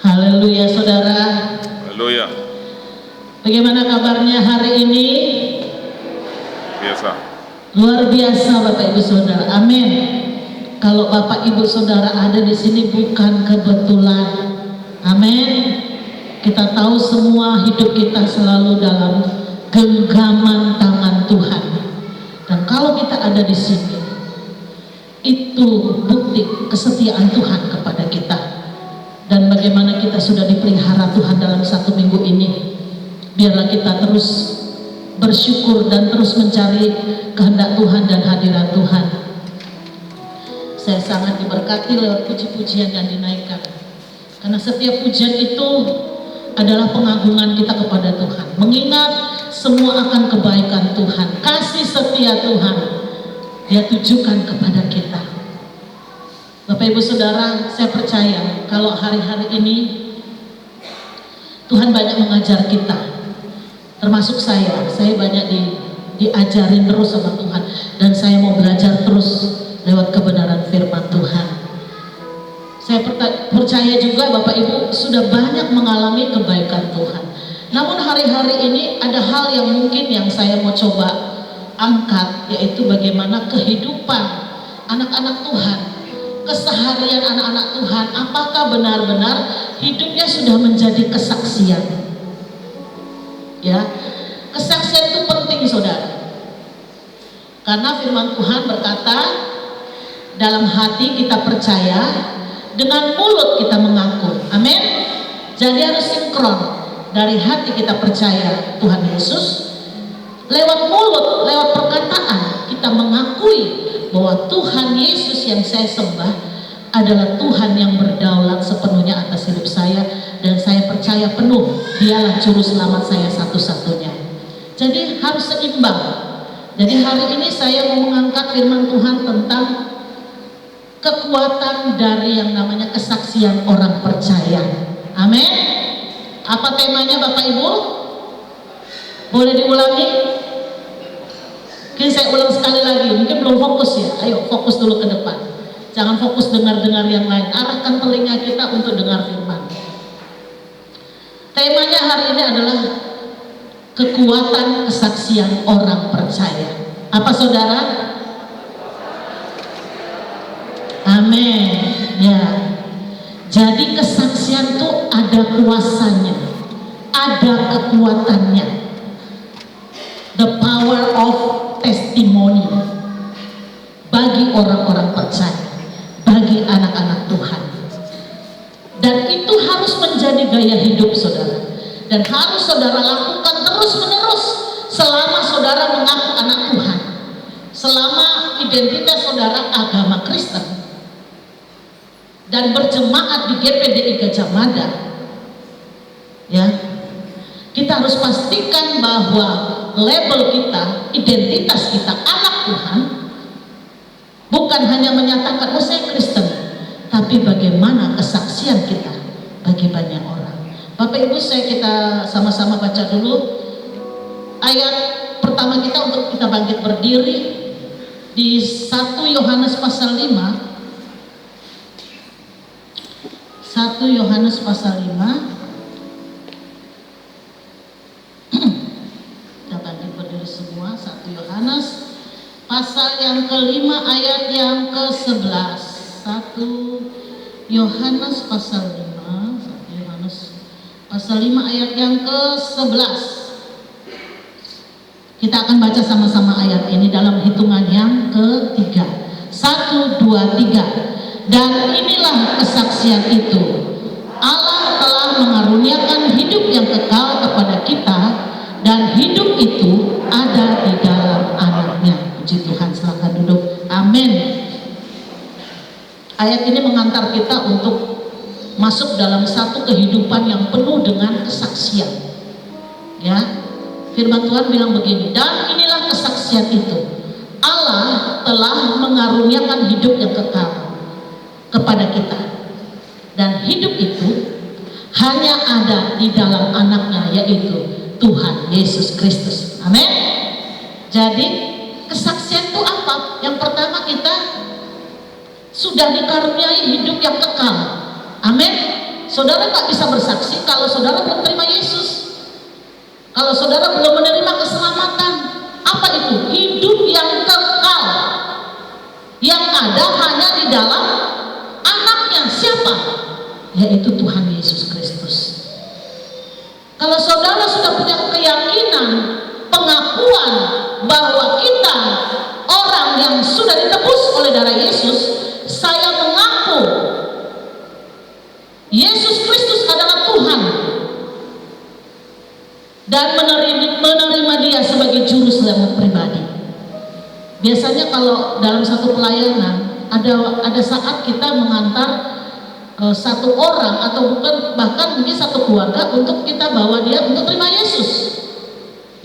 Haleluya saudara. Haleluya. Bagaimana kabarnya hari ini? Biasa. Luar biasa Bapak Ibu Saudara. Amin. Kalau Bapak Ibu Saudara ada di sini bukan kebetulan. Amin. Kita tahu semua hidup kita selalu dalam genggaman tangan Tuhan. Dan kalau kita ada di sini, itu bukti kesetiaan Tuhan kepada kita. Dan bagaimana kita sudah dipelihara Tuhan dalam 1 minggu ini. Biarlah kita terus bersyukur dan terus mencari kehendak Tuhan dan hadirat Tuhan. Saya sangat diberkati lewat puji-pujian dan dinaikkan. Karena setiap pujian itu adalah pengagungan kita kepada Tuhan. Mengingat semua akan kebaikan Tuhan, kasih setia Tuhan Dia tujukan kepada kita. Bapak Ibu Saudara, saya percaya kalau hari-hari ini Tuhan banyak mengajar kita. Termasuk saya banyak diajarin terus sama Tuhan. Dan saya mau belajar terus lewat kebenaran firman Tuhan. Saya percaya juga Bapak Ibu sudah banyak mengalami kebaikan Tuhan. Namun hari-hari ini ada hal yang mungkin yang saya mau coba angkat, yaitu bagaimana kehidupan anak-anak Tuhan, keseharian anak-anak Tuhan, apakah benar-benar hidupnya sudah menjadi kesaksian? Ya, kesaksian itu penting saudara. Karena firman Tuhan berkata, dalam hati kita percaya, dengan mulut kita mengaku. Amin. Jadi harus sinkron. Dari hati kita percaya Tuhan Yesus, lewat mulut, lewat perkataan kita mengakui bahwa Tuhan Yesus yang saya sembah adalah Tuhan yang berdaulat sepenuhnya atas hidup saya, dan saya percaya penuh Dialah juru selamat saya satu-satunya. Jadi harus seimbang. Jadi hari ini saya mau mengangkat firman Tuhan tentang kekuatan dari yang namanya kesaksian orang percaya. Amin. Apa temanya Bapak Ibu? Boleh diulangi? Mungkin saya ulang sekali lagi, mungkin belum fokus ya. Ayo fokus dulu ke depan. Jangan fokus dengar-dengar yang lain. Arahkan telinga kita untuk dengar firman. Temanya hari ini adalah kekuatan kesaksian orang percaya. Apa saudara? Amin. Ya. Jadi kesaksian itu ada kuasanya, ada kekuatannya. The power of testimony bagi orang-orang percaya, bagi anak-anak Tuhan. Dan itu harus menjadi gaya hidup saudara. Dan harus saudara lakukan terus-menerus selama saudara mengaku anak Tuhan. Selama identitas saudara agama Kristen. Dan berjemaat di GPDI Gajah Mada. Ya. Kita harus pastikan bahwa label kita, identitas kita anak Tuhan bukan hanya menyatakan oh saya Kristen, tapi bagaimana kesaksian kita bagi banyak orang. Bapak Ibu, kita sama-sama baca dulu ayat pertama kita untuk kita bangkit berdiri di 1 Yohanes pasal 5. 1 Yohanes pasal 5. Kita bangkit berdiri semua. 1 Yohanes pasal yang kelima ayat yang ke-11. 1 Yohanes pasal 5. 1 Yohanes pasal 5 ayat yang ke-11. Kita akan baca sama-sama ayat ini dalam hitungan yang ketiga. 1, 2, 3. Dan inilah kesaksian itu, Allah telah mengaruniakan hidup yang kekal kepada kita, dan hidup itu ada di dalam Anaknya. Puji Tuhan, silakan duduk. Amin. Ayat ini mengantar kita untuk masuk dalam satu kehidupan yang penuh dengan kesaksian. Ya, firman Tuhan bilang begini, dan inilah kesaksian itu, Allah telah mengaruniakan hidup yang kekal kepada kita, dan hidup itu hanya ada di dalam Anaknya, yaitu Tuhan Yesus Kristus. Amin. Jadi kesaksian itu apa? Yang pertama, kita sudah dikaruniai hidup yang kekal. Amin. saudara tak bisa bersaksi kalau saudara belum terima Yesus. Kalau saudara belum menerima keselamatan. Apa itu? Hidup yang kekal, yang ada hanya di dalam anaknya. Siapa? Yaitu Tuhan Yesus Kristus. Kalau saudara sudah punya keyakinan, pengakuan bahwa kita orang yang sudah ditebus oleh darah Yesus, saya mengaku Yesus Kristus adalah Tuhan dan menerima dia sebagai juru selamat pribadi. Biasanya kalau dalam satu pelayanan ada saat kita mengantar satu orang atau bahkan mungkin satu keluarga untuk kita bawa dia untuk terima Yesus.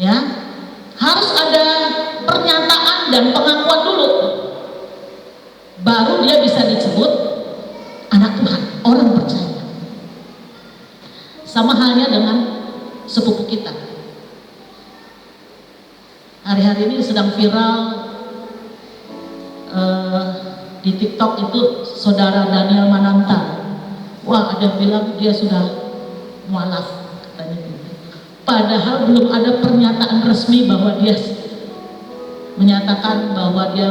Ya, harus ada pernyataan dan pengakuan dulu, baru dia bisa disebut anak Tuhan, orang percaya. Sama halnya dengan sepupu kita. Hari-hari ini sedang viral di TikTok itu saudara Daniel Mananta. Wah, ada bilang dia sudah mualaf katanya gitu. Padahal belum ada pernyataan resmi bahwa dia menyatakan bahwa dia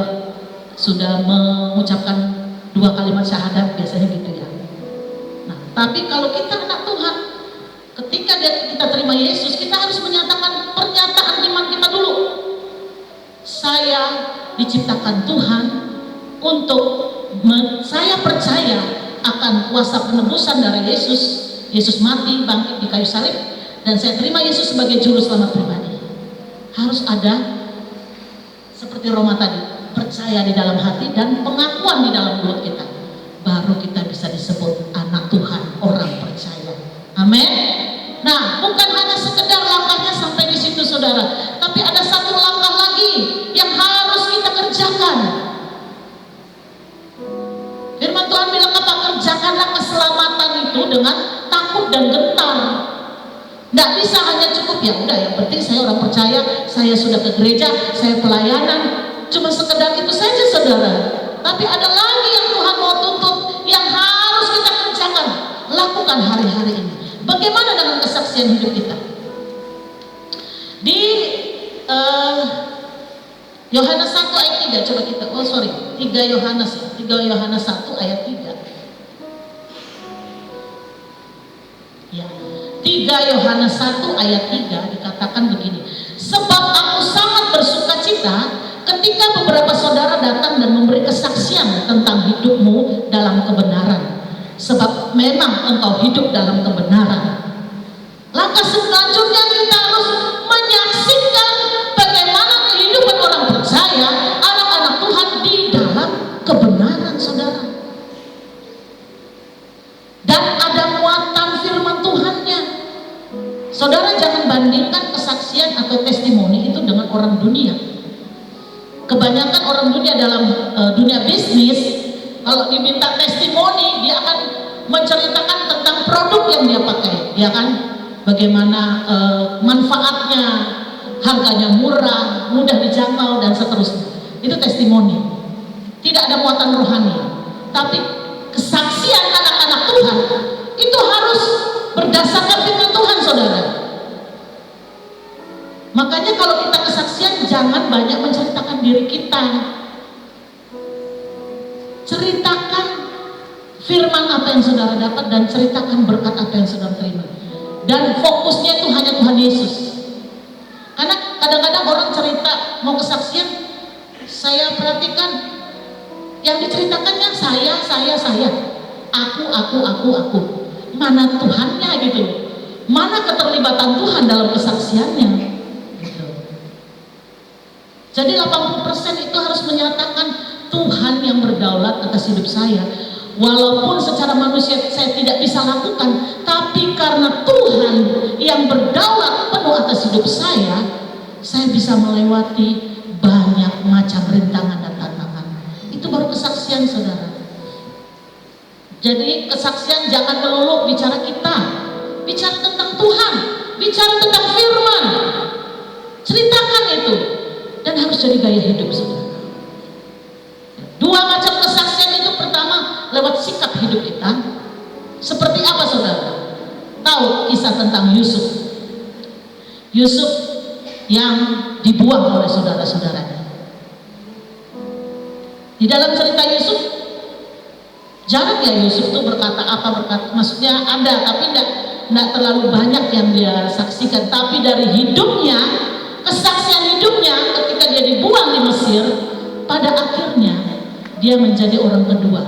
sudah mengucapkan 2 kalimat syahadat, biasanya gitu ya. Nah, tapi kalau kita anak Tuhan, ketika kita terima Yesus, kita harus menyatakan pernyataan iman kita dulu. Saya diciptakan Tuhan saya percaya akan kuasa penebusan darah Yesus. Yesus mati, bangkit di kayu salib, dan saya terima Yesus sebagai juru selamat pribadi. Harus ada seperti Roma tadi, percaya di dalam hati dan pengakuan di dalam mulut kita, baru kita bisa disebut anak Tuhan, orang percaya. Amin. Nah, bukan hanya sekedar langkahnya sampai di situ saudara, tapi ada satu langkah lagi yang harus kita kerjakan. Firman Tuhan bilang apa? Kerjakanlah keselamatan itu dengan takut dan gentar. Tidak bisa hanya cukup ya udah, yang penting saya orang percaya, saya sudah ke gereja, saya pelayanan, cuma sekedar itu saja saudara. Tapi ada lagi yang Tuhan mau tuntut, yang harus kita kerjakan, lakukan hari-hari ini. Bagaimana dengan kesaksian hidup kita? Di Yohanes 1 ayat 3, coba kita, 3 Yohanes 1 ayat 3. Ya, 3 Yohanes 1 ayat 3 dikatakan begini. Sebab aku sangat bersuka cita ketika beberapa saudara datang dan memberi kesaksian tentang hidupmu dalam kebenaran. Sebab memang engkau hidup dalam kebenaran. Langkah selanjutnya kita harus menyaksikan bagaimana kehidupan orang percaya, anak-anak Tuhan di dalam kebenaran saudara. Dan ada muatan firman Tuhannya. Saudara jangan bandingkan kesaksian atau testimoni itu dengan orang dunia. Kebanyakan orang dunia dalam dunia bisnis, kalau diminta testimoni, dia akan menceritakan tentang produk yang dia pakai, ya kan? Bagaimana manfaatnya, harganya murah, mudah dijangkau dan seterusnya. Itu testimoni. Tidak ada muatan rohani. Tapi kesaksian anak-anak Tuhan itu harus berdasarkan firman Tuhan, saudara. Makanya kalau kita kesaksian, jangan banyak menceritakan diri kita. Ceritakan firman apa yang saudara dapat dan ceritakan berkat apa yang saudara terima. Dan fokusnya itu hanya Tuhan Yesus. Karena kadang-kadang orang cerita mau kesaksian, saya perhatikan yang diceritakannya saya. Aku. Mana Tuhannya gitu? Mana keterlibatan Tuhan dalam kesaksiannya? Gitu. Jadi 80% itu harus menyatakan Tuhan yang berdaulat atas hidup saya. Walaupun secara manusia saya tidak bisa lakukan, tapi karena Tuhan yang berdaulat penuh atas hidup saya bisa melewati banyak macam rintangan dan tantangan. Itu baru kesaksian saudara. Jadi kesaksian jangan melulu bicara kita, bicara tentang Tuhan, bicara tentang firman, ceritakan itu, dan harus jadi gaya hidup saudara. 2 macam kesaksian itu, pertama lewat sikap hidup kita. Seperti apa saudara? kisah tentang Yusuf. Yusuf yang dibuang oleh saudara-saudaranya. Di dalam cerita Yusuf, jarang ya Yusuf tuh maksudnya ada, tapi tidak terlalu banyak yang dia saksikan. Tapi dari hidupnya, kesaksian hidupnya ketika dia dibuang di Mesir, pada akhirnya dia menjadi orang kedua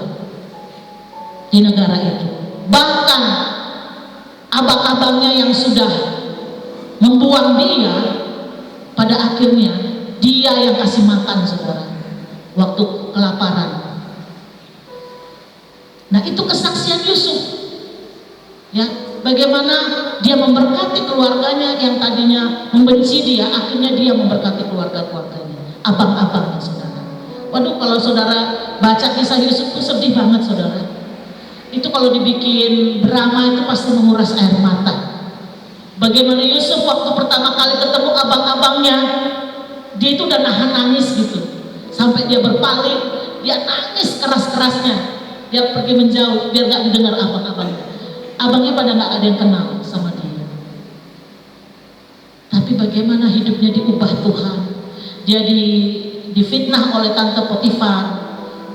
di negara itu. Bahkan abang-abangnya yang sudah membuang dia, pada akhirnya dia yang kasih makan, saudara, waktu kelaparan. Nah, itu kesaksian Yusuf, ya, bagaimana dia memberkati keluarganya yang tadinya membenci dia, akhirnya dia memberkati keluarga-keluarganya, abang-abangnya, saudara. Waduh, kalau saudara baca kisah Yusuf itu sedih banget, saudara. Itu kalau dibikin drama itu pasti menguras air mata. Bagaimana Yusuf waktu pertama kali ketemu abang-abangnya, dia itu udah nahan nangis gitu, sampai dia berpaling, dia nangis keras-kerasnya, dia pergi menjauh biar gak didengar abang-abangnya. Abangnya pada gak ada yang kenal sama dia. Tapi bagaimana hidupnya diubah Tuhan. Dia difitnah oleh tante Potifar,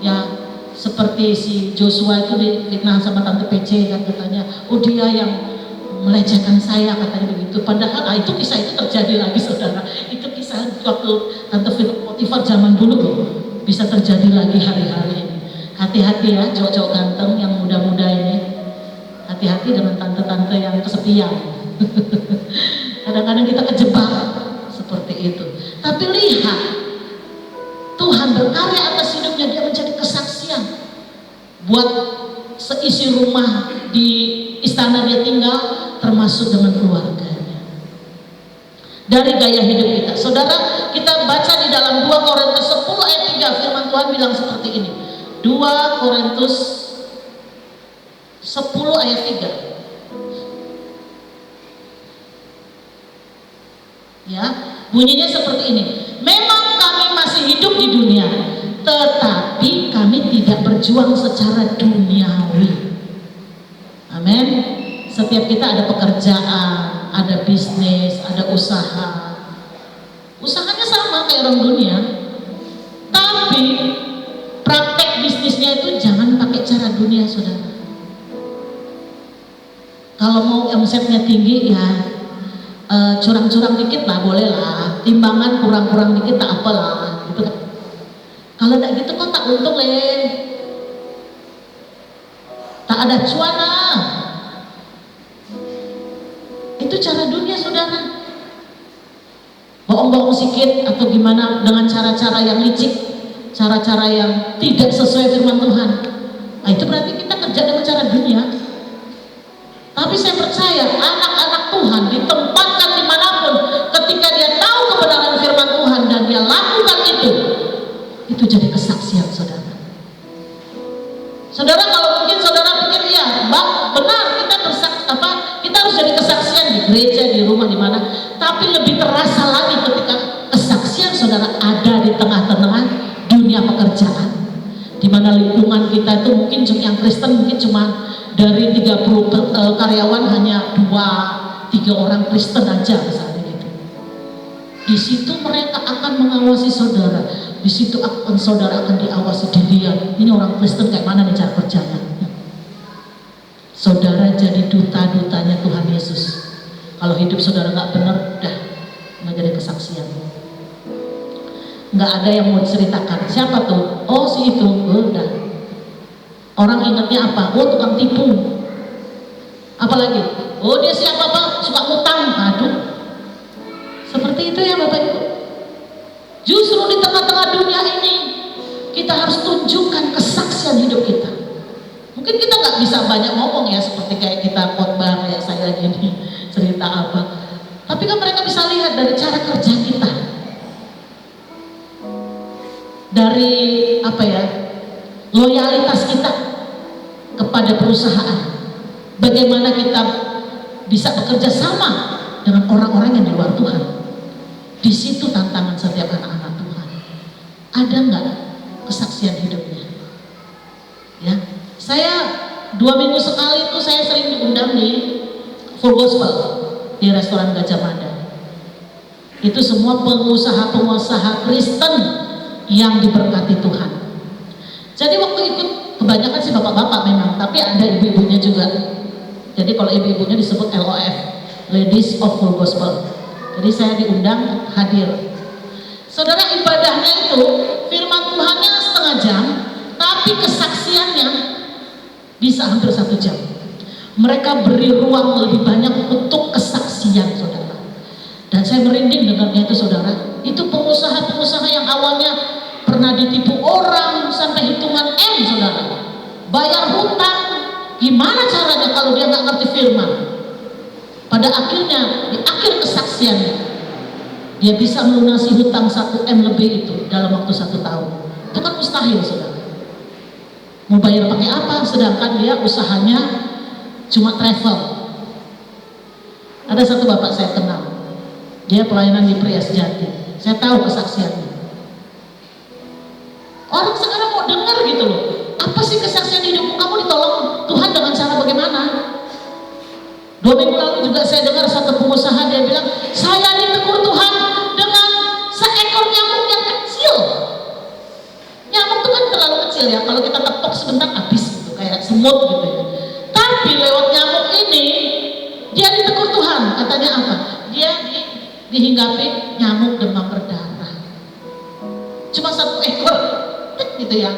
ya, seperti si Joshua itu difitnah sama tante PC, kan, katanya, oh dia yang melecehkan saya, katanya begitu. Padahal itu kisah itu terjadi lagi, saudara. Itu kisah waktu tante Potifar zaman dulu loh, bisa terjadi lagi hari-hari ini. Hati-hati ya cowok-cowok ganteng yang muda-muda ini, hati-hati dengan tante-tante yang kesepian. Kadang-kadang kita kejebak seperti itu. Tapi lihat, Tuhan berkarya atas hidupnya, dia menjadi kesaksian buat seisi rumah di istana dia tinggal, termasuk dengan keluarganya. Dari gaya hidup kita, saudara, kita baca di dalam 2 Korintus 10 ayat 3, firman Tuhan bilang seperti ini. 2 Korintus 10 ayat 3. Ya, bunyinya seperti ini. Memang kami masih hidup di dunia, tetapi kami tidak berjuang secara duniawi. Amin. Setiap kita ada pekerjaan, ada bisnis, ada usaha. Usahanya sama kayak orang dunia, tapi praktek bisnisnya itu jangan pakai cara dunia, saudara. Kalau mau omsetnya tinggi, ya curang-curang dikit lah, boleh lah. Timbangan kurang-kurang dikit tak apalah, gitu kan. Kalau tidak gitu kok tak untung leh, tak ada cuana. Itu cara dunia, saudara. Bohong-bohong sikit atau gimana dengan cara-cara yang licik, cara-cara yang tidak sesuai firman Tuhan. Nah, itu berarti kita kerja dengan cara dunia. Tapi saya percaya anak-anak Tuhan ditempatkan dimanapun, ketika dia tahu kebenaran firman Tuhan dan dia lakukan itu jadi kesaksian, saudara. Saudara, kalau mungkin saudara pikir, ya, Mbak, benar, kita harus jadi kesaksian di gereja, di rumah, di mana. Tapi lebih terasa lagi ketika kesaksian saudara ada di tengah-tengah dunia pekerjaan, di mana lingkungan kita itu mungkin yang Kristen mungkin cuma dari 30 karyawan hanya 2-3 orang Kristen aja misalnya gitu. Di situ mereka akan mengawasi saudara, di situ saudara akan diawasi, dilihat ini orang Kristen kayak mana nih cara kerjanya. Saudara jadi duta-dutanya Tuhan Yesus. Kalau hidup saudara nggak benar, udah nggak jadi kesaksian. Nggak ada yang mau ceritakan. Siapa tuh? Oh, si itu. Udah. Orang ingatnya apa? Oh, tukang tipu. Apalagi? Oh, dia siapa Pak? Suka utang. Aduh. Seperti itu ya Bapak Ibu. Justru di tengah-tengah dunia ini kita harus tunjukkan kesaksian hidup kita. Mungkin kita nggak bisa banyak ngomong ya, seperti kayak kita khotbah kayak saya gini, cerita apa. Tapi kan mereka bisa lihat dari cara kerja kita, dari apa ya, loyalitas kita kepada perusahaan. Bagaimana kita bisa bekerja sama dengan orang-orang yang di luar Tuhan. Di situ tantangan setiap anak-anak Tuhan. Ada nggak kesaksian hidupnya? Ya. Saya 2 minggu sekali itu saya sering diundang di Full Gospel di restoran Gajah Mada. Itu semua pengusaha-pengusaha Kristen yang diberkati Tuhan. Jadi waktu ikut, kebanyakan sih bapak-bapak memang, tapi ada ibu-ibunya juga. Jadi kalau ibu-ibunya disebut LOF, Ladies of Full Gospel. Jadi saya diundang hadir. Saudara, ibadahnya itu firman Tuhannya setengah jam, tapi kesaksiannya bisa hampir 1 jam. Mereka beri ruang lebih banyak untuk kesaksian, saudara. Dan saya merinding dengarnya itu, saudara. Itu pengusaha-pengusaha yang awalnya pernah ditipu orang sampai hitungan M, saudara. Bayar hutang, gimana caranya kalau dia nggak ngerti firman? Pada akhirnya, di akhir kesaksiannya, dia bisa melunasi hutang 1 M lebih itu dalam waktu 1 tahun. Itu kan mustahil, saudara. Mau bayar pakai apa? Sedangkan dia usahanya cuma travel. Ada satu bapak saya kenal, dia pelayanan di Prias Jati. Saya tahu kesaksiannya. Orang sekarang mau dengar gitu loh. Apa sih kesaksian hidupmu? Kamu ditolong Tuhan dengan cara bagaimana? 2 minggu lalu juga saya dengar satu pengusaha, dia bilang, saya ditegur Tuhan dengan seekor nyamuk yang kecil. Nyamuk itu kan terlalu kecil ya, kalau kita tepuk sebentar habis gitu, kayak semut gitu ya. Tapi lewat nyamuk ini, dia ditegur Tuhan. Katanya apa? Dia dihinggapi nyamuk demam berdarah. Cuma 1 ekor gitu ya.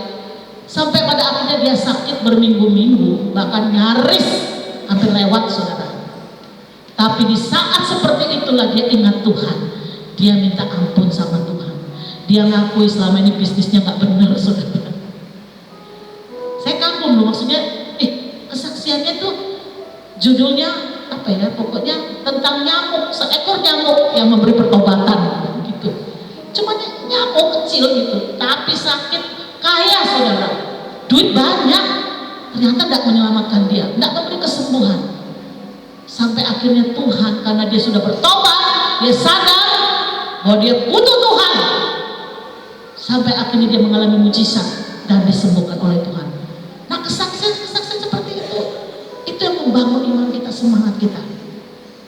Sampai pada akhirnya dia sakit berminggu-minggu, bahkan nyaris hampir lewat, saudara. Tapi di saat seperti itulah dia ingat Tuhan. Dia minta ampun sama Tuhan. Dia ngakui selama ini bisnisnya gak benar, saudara. Saya kagum loh, maksudnya kesaksiannya tuh judulnya apa ya, pokoknya tentang nyamuk, seekor nyamuk yang memberi pertobatan gitu. Cuma nyamuk kecil gitu, tapi sakit, kaya, saudara, duit banyak, ternyata tidak menyelamatkan dia, tidak memberi kesembuhan. Sampai akhirnya Tuhan, karena dia sudah bertobat, dia sadar bahwa dia butuh Tuhan, sampai akhirnya dia mengalami mujizat dan disembuhkan oleh Tuhan. Nah, kesaksian seperti itu yang membangun iman kita, semangat kita.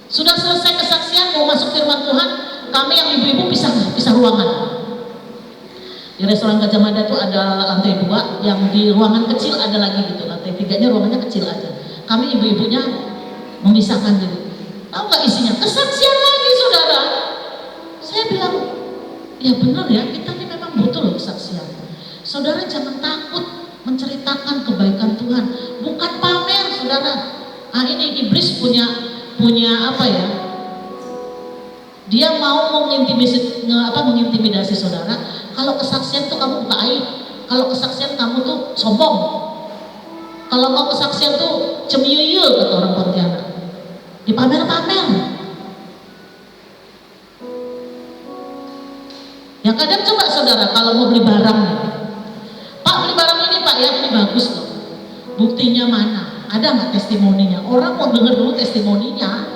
Sudah selesai kesaksian, mau masuk firman Tuhan, kami yang ibu-ibu pisah ruangan. Di restoran Gajah Mada itu ada lantai 2, yang di ruangan kecil ada lagi gitu, lantai 3-nya ruangannya kecil aja. Kami ibu-ibunya memisahkan diri. Tahu nggak isinya? Kesaksian lagi, saudara. Saya bilang, ya benar ya, kita ini memang butuh loh kesaksian. Saudara jangan takut menceritakan kebaikan Tuhan, bukan pamer, saudara. Ah, ini iblis punya apa ya? Dia mau mengintimidasi saudara. Kalau kesaksian tuh kamu buka aib. Kalau kesaksian kamu tuh sombong. Kalau mau kesaksian tuh cemiyuyul, kata orang Pontianak. Dipamer-pamer. Ya kadang coba saudara kalau mau beli barang, Pak beli barang ini Pak ya, ini bagus loh. Buktinya mana? Ada nggak testimoninya? Orang mau dengar dulu testimoninya.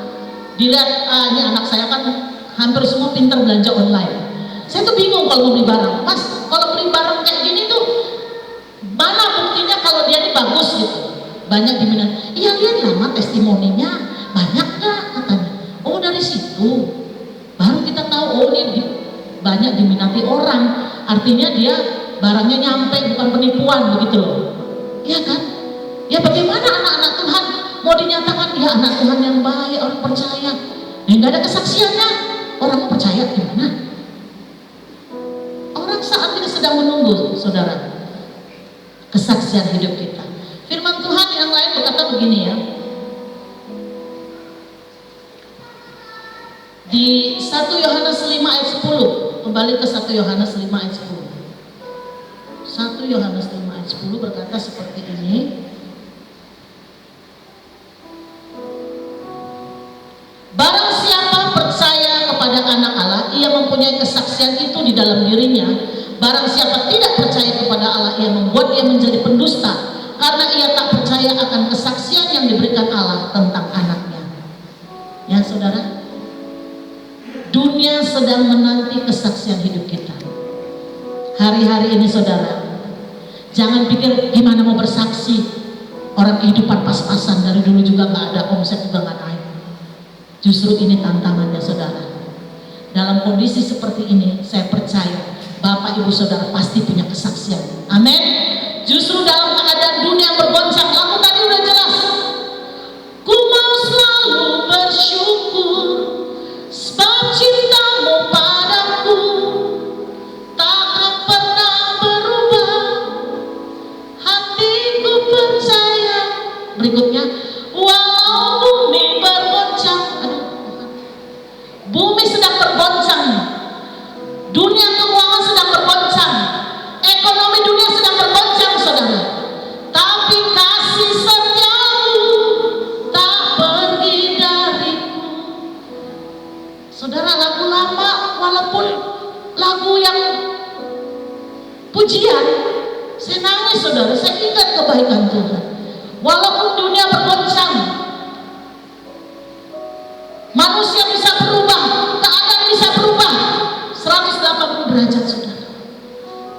Dilihat, ini anak saya kan hampir semua pintar belanja online. Saya tuh bingung kalau mau beli barang. Mas, kalau beli barang kayak gini tuh, mana buktinya kalau dia ini bagus gitu? Banyak diminati. Iya lihatlah mah testimoninya, banyak nggak katanya. Oh dari situ, baru kita tahu oh ini banyak diminati orang. Artinya dia barangnya nyampe, bukan penipuan begitu loh. Iya kan? Ya bagaimana anak-anak Tuhan mau dinyatakan ya anak Tuhan yang baik, orang percaya? Nggak ada kesaksiannya, orang percaya gimana? Orang saat ini sedang menunggu, saudara, kesaksian hidup kita. Firman Tuhan yang lain berkata begini ya, di 1 Yohanes 5 ayat 10, kembali ke 1 Yohanes 5 ayat 10. 1 Yohanes 5 ayat 10 berkata seperti ini. Barang siapa percaya kepada anak Allah, ia mempunyai kesaksian itu di dalam dirinya. Barang siapa tidak percaya kepada Allah, ia membuat dia menjadi pendusta, karena ia tak percaya akan kesaksian yang diberikan Allah tentang anaknya. Ya saudara, dunia sedang menanti kesaksian hidup kita. Hari-hari ini saudara, jangan pikir gimana mau bersaksi. Orang kehidupan pas-pasan, dari dulu juga gak ada, omset juga gak naik. Justru ini tantangannya saudara. Dalam kondisi seperti ini, saya percaya Bapak Ibu Saudara pasti punya kesaksian. Amin. Justru dalam keadaan dunia bergoncang, aku tadi udah jelas. Ku mau selalu bersyukur sebab cintamu padaku takkan pernah berubah. Hatiku percaya. Berikutnya, walau bumi bergoncang. Bumi sedang bergoncang. Dunia keuangan sedang bergoncang. Ekonomi dunia sedang bergoncang, saudara. Tapi kasih setiamu tak pergi dariku. Saudara, lagu lama walaupun lagu yang pujian, saya nangis saudara, saya ingat kebaikan Tuhan. Walaupun dunia bergoncang, manusia bisa berubah, keadaan bisa berubah 180 derajat saudara.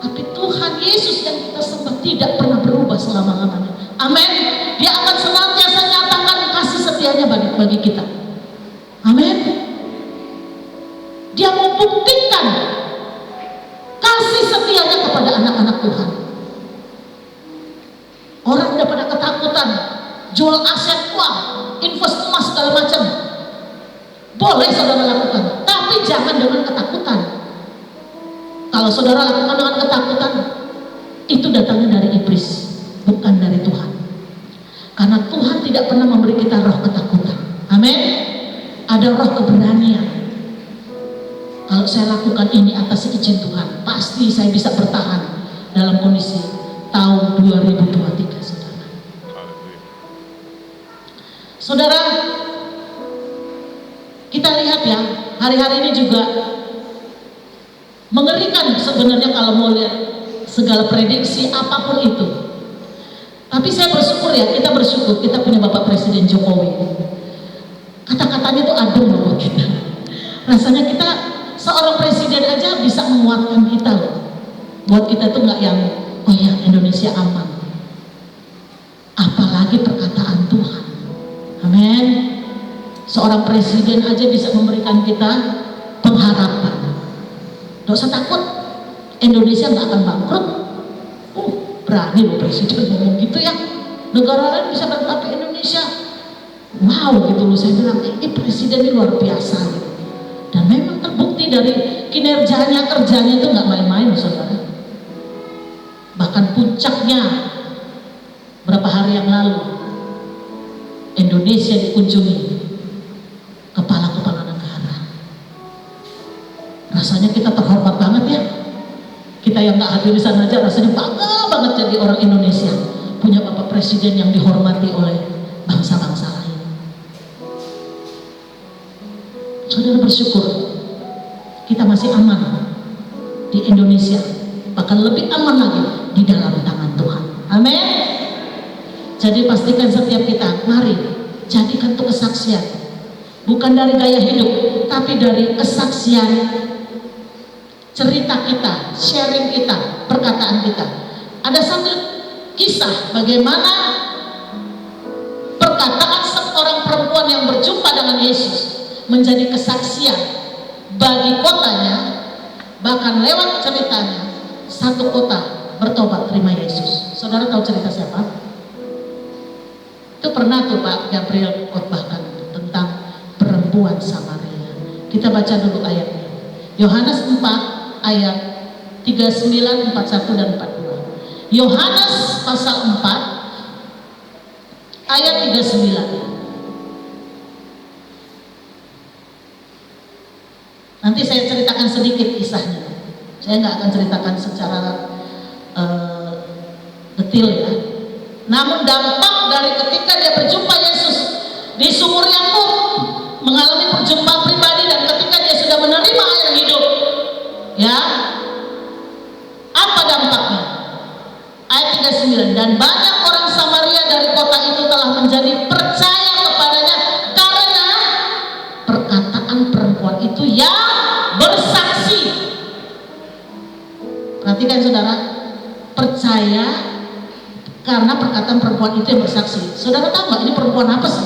Tapi Tuhan Yesus yang kita sembah tidak pernah berubah selama-lamanya. Amin. Dia akan senantiasa nyatakan kasih setianya bagi kita. Amin. Dia mau buktikan kasih setianya kepada anak-anak Tuhan. Orang udah pada ketakutan jual aset, wah, invest emas segala macam. Boleh saudara lakukan, tapi jangan dengan ketakutan. Kalau saudara lakukan dengan ketakutan, itu datangnya dari iblis, bukan dari Tuhan. Karena Tuhan tidak pernah memberi kita roh ketakutan. Amin. Ada roh keberanian. Kalau saya lakukan ini atas izin Tuhan, pasti saya bisa bertahan dalam kondisi tahun 2023, saudara. Saudara, kita lihat ya, hari-hari ini juga mengerikan sebenarnya kalau mau lihat segala prediksi apapun itu. Tapi saya bersyukur ya, kita bersyukur kita punya Bapak Presiden Jokowi. Kata-katanya itu adem buat kita. Rasanya kita seorang presiden aja bisa menguatkan kita loh. Buat kita tuh nggak yang oh ya Indonesia aman. Apalagi perkataan Tuhan. Amin. Seorang presiden aja bisa memberikan kita pengharapan. Gak usah takut, Indonesia nggak akan bangkrut. Berani loh presiden ngomong gitu ya. Negara lain bisa bangkrut, Indonesia. Wow gitu loh, saya bilang ini presiden ini luar biasa gitu. Dan memang terbukti dari kinerjanya, kerjanya itu nggak main-main saudara. Bahkan puncaknya berapa hari yang lalu Indonesia dikunjungi kepala-kepala negara. Rasanya kita terhormat banget ya. Kita yang nggak hadir di sana aja rasanya bangga banget jadi orang Indonesia, punya Bapak Presiden yang dihormati oleh bangsa-bangsa lain. Saudara bersyukur kita masih aman di Indonesia, bahkan lebih aman lagi di dalam tangan Tuhan. Amin. Jadi pastikan setiap kita, mari jadikan itu kesaksian, bukan dari gaya hidup, tapi dari kesaksian, cerita kita, sharing kita, perkataan kita. Ada satu kisah bagaimana perkataan seorang perempuan yang berjumpa dengan Yesus menjadi kesaksian bagi kotanya, bahkan lewat ceritanya satu kota bertobat terima Yesus. Saudara tahu cerita siapa? Itu pernah tuh Pak Gabriel khotbahkan tentang perempuan Samaria. Kita baca dulu ayatnya. Yohanes 4 ayat 39, 41 dan 42. Yohanes pasal 4 ayat 39. Nanti saya ceritakan sedikit kisahnya. Saya nggak akan ceritakan secara detail ya. Namun dampak dari ketika dia berjumpa Yesus di sumur Yakub, mengalami perjumpaan pribadi, dan ketika dia sudah menerima air hidup, ya, apa dampaknya? Ayat 39, dan banyak orang Samaria dari kota itu telah menjadi percaya kepadanya karena perkataan perempuan itu yang bersaksi. Perhatikan saudara, percaya karena perkataan perempuan itu yang bersaksi. Saudara tahu nggak ini perempuan apa sih?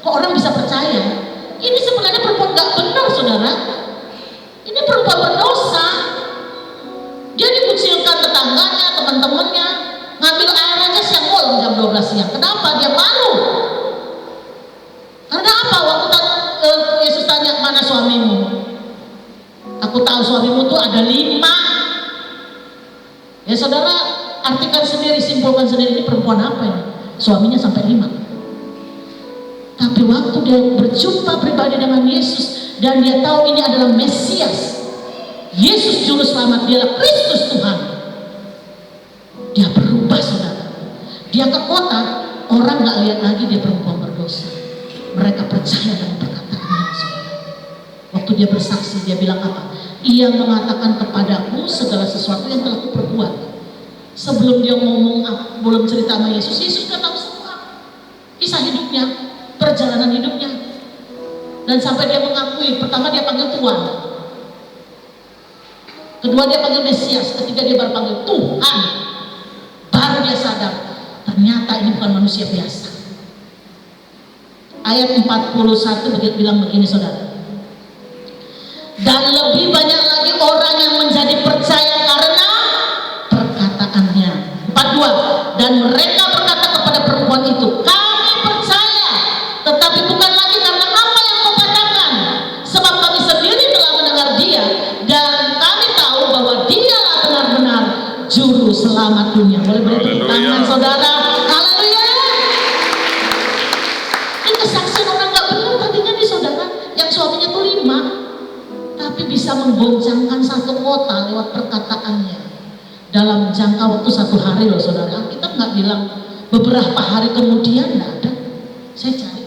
Kok orang bisa percaya? Ini sebenarnya perempuan gak benar, saudara. Ini perempuan berdosa. Dia dikucilkan tetangganya, teman-temannya, ngambil air aja siang bolong jam 12 siang. Kenapa? Dia malu. Karena apa? Waktu Yesus tanya, mana suamimu? Aku tahu suamimu tuh ada 5. Ya saudara, artikan sendiri, simpulkan sendiri, ini perempuan apa ini? Suaminya sampai 5. Tapi waktu dia berjumpa pribadi dengan Yesus dan dia tahu ini adalah Mesias, Yesus juru selamat, dia adalah Kristus Tuhan, dia berubah, saudara. Dia ke kota, orang gak lihat lagi dia perempuan berdosa. Mereka percaya dengan perkataannya, saudara. Waktu dia bersaksi, dia bilang apa? Ia mengatakan kepadaku segala sesuatu yang telah kuperbuat. Sebelum dia ngomong, belum cerita sama Yesus, Yesus sudah tahu semua kisah hidupnya, perjalanan hidupnya. Dan sampai dia mengakui, pertama dia panggil Tuhan, kedua dia panggil Mesias, ketiga dia baru panggil Tuhan. Baru dia sadar, ternyata ini bukan manusia biasa. Ayat 41 bilang begini, saudara. Dan lebih banyak lagi orang yang menjadi percaya karena perkataannya. 42. Dan mereka berkata kepada perempuan itu, kami percaya, tetapi bukan lagi karena apa yang kau katakan, sebab kami sendiri telah mendengar dia, dan kami tahu bahwa dialah benar-benar juru selamat dunia. Boleh beri tepuk tangan, saudara. Haleluya. Ini kesaksian orang gak benar tadinya nih, saudara, yang suaminya tuh 5. Tapi bisa menggoncangkan satu kota lewat perkataannya dalam jangka waktu 1 hari loh, saudara. Kita nggak bilang beberapa hari kemudian, nggak ada. Saya cari,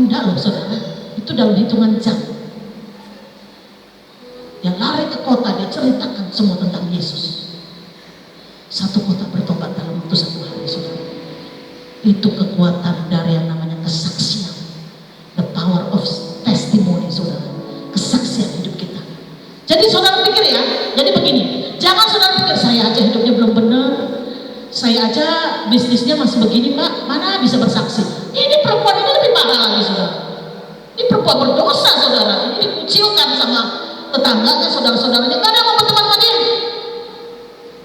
enggak loh, saudara. Itu dalam hitungan jam. Dia lari ke kota, dia ceritakan semua tentang Yesus. Satu kota bertobat dalam waktu 1 hari, saudara. Itu kekuatan dari yang namanya kesaksian, the power of testimony, saudara. Kesaksian hidup kita. Jadi saudara pikir ya, jadi begini, jangan saudara pikir saya aja hidupnya belum benar, saya aja bisnisnya masih begini, Mbak, mana bisa bersaksi. Ini perempuan ini lebih parah lagi, saudara. Ini perempuan berdosa, saudara. Ini dikucilkan sama tetangganya, saudara-saudaranya, gak ada yang mau berteman sama dia.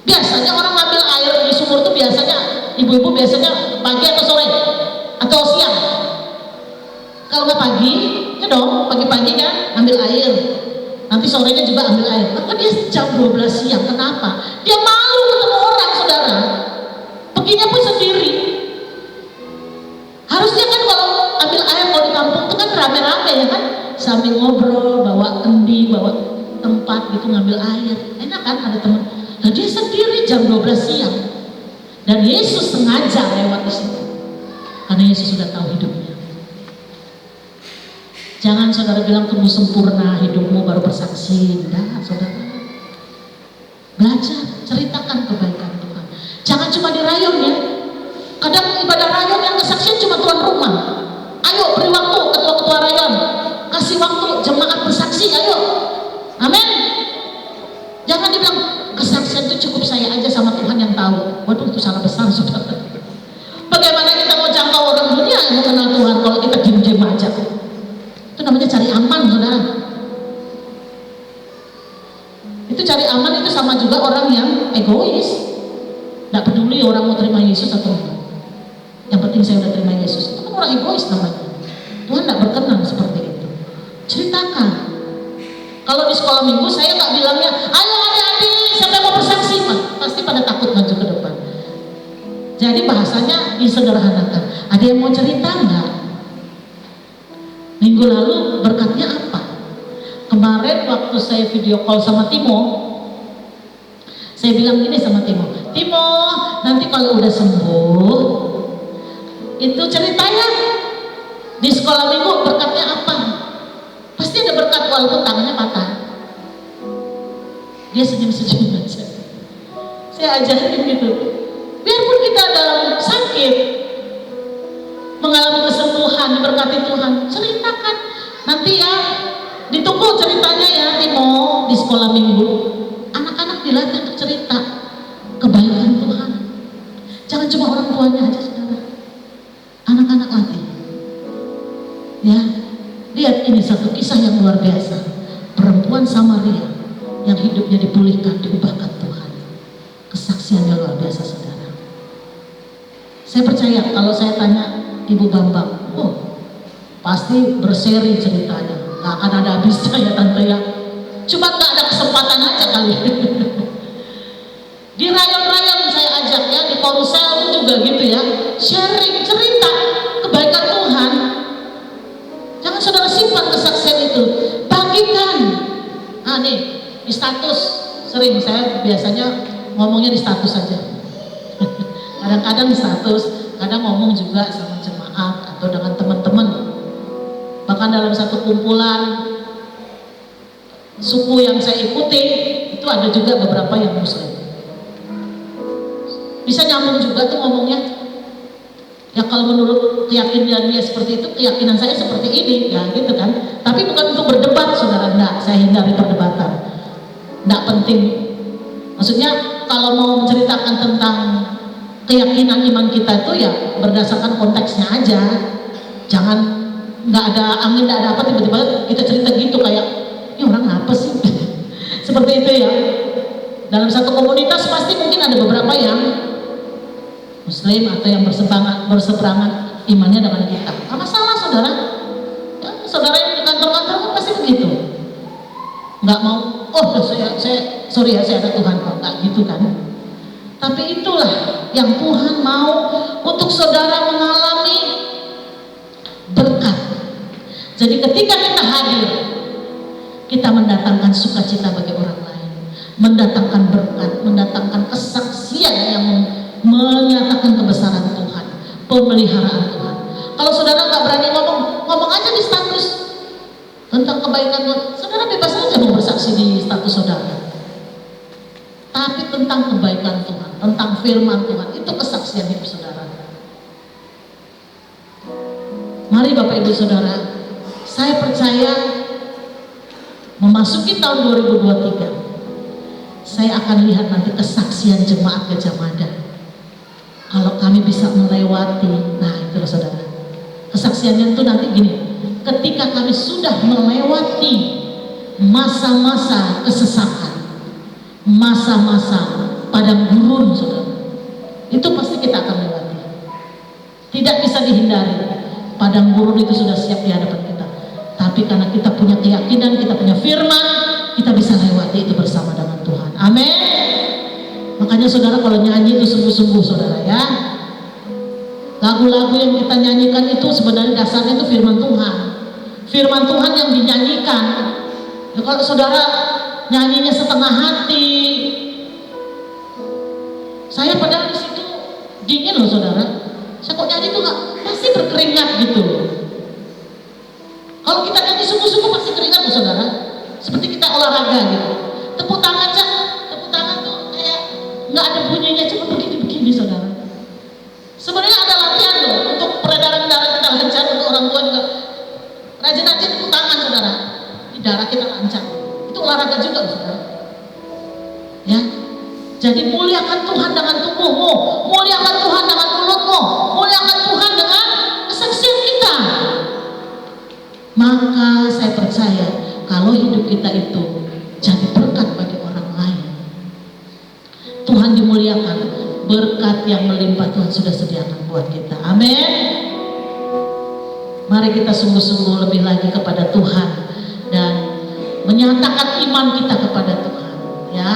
Biasanya orang ngambil air di sumur itu biasanya ibu-ibu biasanya pagi atau sore atau siang. Kalau nggak pagi, ya dong, pagi-pagi kan ambil air. Nanti sorenya juga ambil air. Maka dia jam 12 siang. Kenapa? Dia malu ketemu orang, saudara. Perginya pun sendiri. Harusnya kan kalau ambil air kalau di kampung itu kan rame-rame ya kan, sambil ngobrol, bawa kendi, bawa tempat gitu ngambil air. Enak kan ada teman. Nah dia sendiri jam 12 siang. Dan Yesus sengaja lewat di situ. Karena Yesus sudah tahu hidupnya. Jangan saudara bilang tunggu sempurna hidupmu baru bersaksi. Enggak, saudara. Belajar, ceritakan kebaikan Tuhan. Jangan cuma di rayon ya. Kadang ibadah rayon yang kesaksian cuma tuan rumah. Ayo beri waktu ketua-ketua rayon. Kasih waktu jemaat bersaksi, ayo. Amin. Jangan dibilang kesaksian itu cukup saya aja sama Tuhan yang tahu. Waduh, itu salah besar, saudara. Bagaimana kita mau jangkau orang dunia yang mengenal Tuhan kalau kita diem-diem aja? Itu namanya cari aman, saudara. Itu cari aman itu sama juga orang yang egois. Tidak peduli orang mau terima Yesus atau enggak. Yang penting saya udah terima Yesus. Itu kan orang egois namanya. Tuhan tidak berkenan seperti itu. Ceritakan. Kalau di sekolah minggu saya nggak bilangnya, ayo adik-adik siapa yang mau bersaksi, pasti pada takut maju ke depan. Jadi bahasanya disederhanakan. Ada yang mau cerita nggak? Minggu lalu berkatnya apa? Kemarin waktu saya video call sama Timo, saya bilang gini sama Timo, nanti kalau udah sembuh, itu ceritanya di sekolah minggu berkatnya apa? Pasti ada berkat walaupun tangannya patah. Dia senyum-senyum aja. Saya ajarin gitu. Biarpun kita dalam sakit, mengalami kesembuhan, diberkati Tuhan, ceritakan. Nanti ya, ditunggu ceritanya ya Timo di sekolah minggu. Anak-anak dilatih untuk cerita kebaikan Tuhan. Jangan cuma orang tuanya aja, saudara. Anak-anak latih. Ya, lihat Lihat, ini satu kisah yang luar biasa. Perempuan Samaria yang hidupnya dipulihkan, diubahkan Tuhan. Kesaksiannya luar biasa, saudara. Saya percaya kalau saya tanya Ibu Bambang, pasti berseri ceritanya, gak akan ada habisnya ya tante ya. Cuma gak ada kesempatan aja kali. Di rayon-rayon saya ajak ya, di Korusel itu juga gitu ya, sharing cerita kebaikan Tuhan. Jangan saudara simpan kesaksian itu, bagikan. Nah nih, di status sering saya biasanya ngomongnya di status saja. Kadang-kadang di status, kadang ngomong juga sama jemaat atau dengan teman-teman. Bahkan dalam satu kumpulan suku yang saya ikuti, itu ada juga beberapa yang Muslim. Bisa nyambung juga tuh ngomongnya. Ya kalau menurut keyakinan dia seperti itu, keyakinan saya seperti ini, ya gitu kan. Tapi bukan untuk berdebat, saudara, enggak. Saya hindari perdebatan. Enggak penting. Maksudnya kalau mau menceritakan tentang keyakinan iman kita itu ya berdasarkan konteksnya aja. Jangan nggak ada angin, nggak ada apa, tiba-tiba kita cerita gitu kayak ini orang apa sih? Seperti itu ya. Dalam satu komunitas pasti mungkin ada beberapa yang Muslim atau yang berseberangan imannya dengan kita. Apa masalah, saudara? Ya, saudara yang di kantor-kantor kan pasti begitu. Nggak mau, sorry ya, saya ada Tuhan kok, nggak gitu kan? Tapi itulah yang Tuhan mau untuk saudara mengalami berkat. Jadi ketika kita hadir, kita mendatangkan sukacita bagi orang lain, mendatangkan berkat, mendatangkan kesaksian yang menyatakan kebesaran Tuhan, pemeliharaan Tuhan. Kalau saudara nggak berani ngomong aja di status tentang kebaikan Tuhan. Saudara bebas saja mau bersaksi di status saudara. Tapi tentang kebaikan Tuhan, tentang firman Tuhan, itu kesaksian hidup saudara. Mari Bapak Ibu Saudara, saya percaya memasuki tahun 2023, saya akan lihat nanti kesaksian jemaat Gajah Mada. Kalau kami bisa melewati, nah itu loh saudara, kesaksiannya itu nanti gini, ketika kami sudah melewati masa-masa kesesakan, masa-masa padang gurun, saudara, itu pasti kita akan lewati. Tidak bisa dihindari, padang gurun itu sudah siap di hadapan kita. Tapi karena kita punya keyakinan, kita punya firman, kita bisa lewati itu bersama dengan Tuhan. Amin. Makanya saudara kalau nyanyi itu sungguh-sungguh saudara ya. Lagu-lagu yang kita nyanyikan itu sebenarnya dasarnya itu firman Tuhan. Firman Tuhan yang dinyanyikan. Ya, kalau saudara nyanyinya setengah hati, saya padahal di situ dingin loh saudara. Saya kok nyanyi tuh nggak, pasti berkeringat gitu. Kalau kita nyanyi sungguh-sungguh pasti keringat loh saudara. Seperti kita olahraga gitu. Tepuk tangan aja, tepuk tangan tuh kayak nggak ada bunyinya, cuma begini-begini saudara. Sebenarnya ada latihan loh untuk peredaran darah kita lancar, untuk orang tua juga rajin-rajin tepuk tangan saudara. Di darah kita lancar. Itu olahraga juga loh saudara. Ya. Jadi muliakan Tuhan dengan tubuhmu, muliakan Tuhan dengan mulutmu, muliakan Tuhan dengan kesaksian kita. Maka saya percaya kalau hidup kita itu jadi berkat bagi orang lain, Tuhan dimuliakan, berkat yang melimpah Tuhan sudah sediakan buat kita. Amin. Mari kita sungguh-sungguh lebih lagi kepada Tuhan dan menyatakan iman kita kepada Tuhan, ya.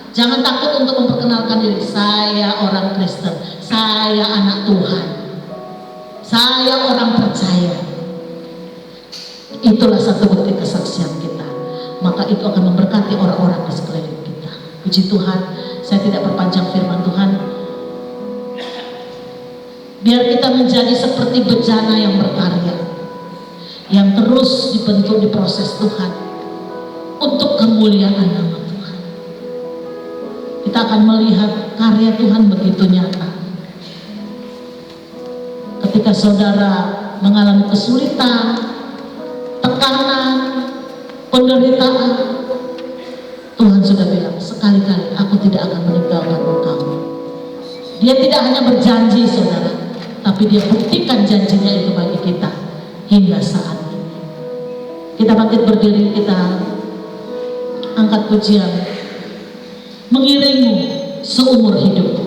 Jangan takut untuk memperkenalkan diri, saya orang Kristen, saya anak Tuhan, saya orang percaya. Itulah satu bukti kesaksian kita. Maka itu akan memberkati orang-orang di sekeliling kita. Puji Tuhan, saya tidak perpanjang firman Tuhan. Biar kita menjadi seperti bejana yang berkarya, yang terus dibentuk, diproses Tuhan untuk kemuliaan nama Tuhan. Kita akan melihat karya Tuhan begitu nyata. Ketika saudara mengalami kesulitan, tekanan, penderitaan, Tuhan sudah bilang, sekali-kali aku tidak akan meninggalkan engkau. Dia tidak hanya berjanji saudara, tapi dia buktikan janjinya itu bagi kita hingga saat ini. Kita bangkit berdiri, kita angkat pujian, mengiringmu seumur hidup.